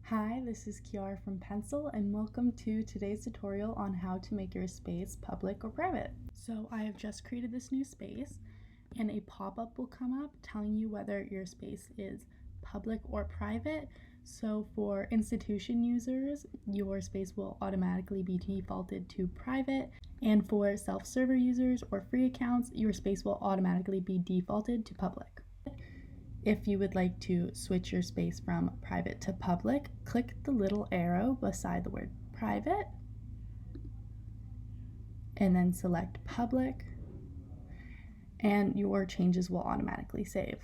Hi, this is Kiara from Pencil, and welcome to today's tutorial on how to make your space public or private. So I have just created this new space, and a pop-up will come up telling you whether your space is public or private. So for institution users, your space will automatically be defaulted to private, and for self-server users or free accounts, your space will automatically be defaulted to public. If you would like to switch your space from private to public, click the little arrow beside the word private and then select public, and your changes will automatically save.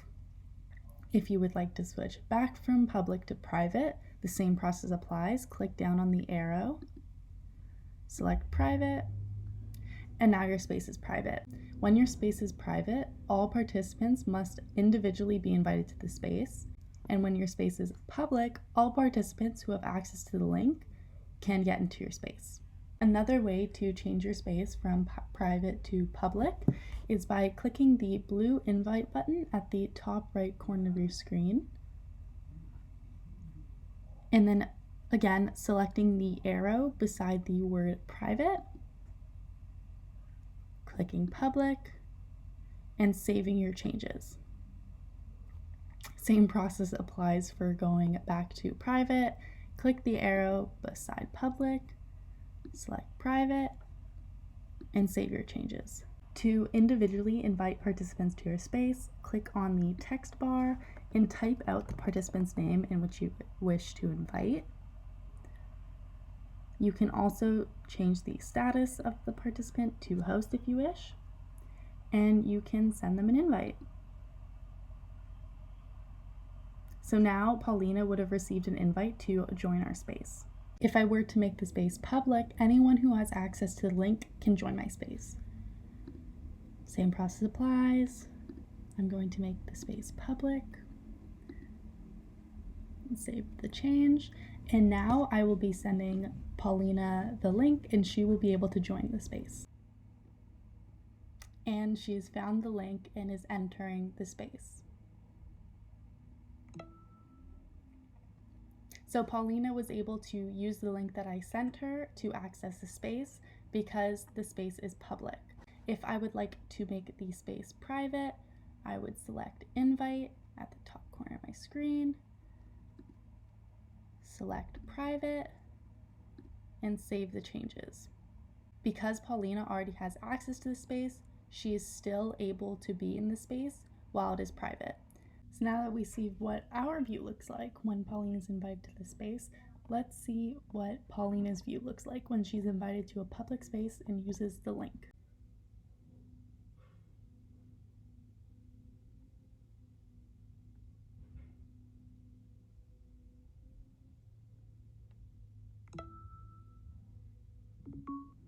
If you would like to switch back from public to private, the same process applies. Click down on the arrow, select private, and now your space is private. When your space is private, all participants must individually be invited to the space. And when your space is public, all participants who have access to the link can get into your space. Another way to change your space from private to public is by clicking the blue invite button at the top right corner of your screen. And then again, selecting the arrow beside the word private, clicking public, and saving your changes. Same process applies for going back to private. Click the arrow beside public, select private, and save your changes. To individually invite participants to your space, click on the text bar and type out the participant's name in which you wish to invite. You can also change the status of the participant to host if you wish, and you can send them an invite. So now Paulina would have received an invite to join our space. If I were to make the space public, anyone who has access to the link can join my space. Same process applies. I'm going to make the space public, save the change, and now I will be sending Paulina the link and she will be able to join the space. And she's found the link and is entering the space. So Paulina was able to use the link that I sent her to access the space because the space is public. If I would like to make the space private, I would select invite at the top corner of my screen, select private, and save the changes. Because Paulina already has access to the space, she is still able to be in the space while it is private. So now that we see what our view looks like when Paulina is invited to the space, let's see what Paulina's view looks like when she's invited to a public space and uses the link.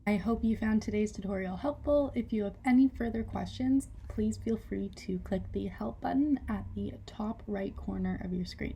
I hope you found today's tutorial helpful. If you have any further questions, please feel free to click the help button at the top right corner of your screen.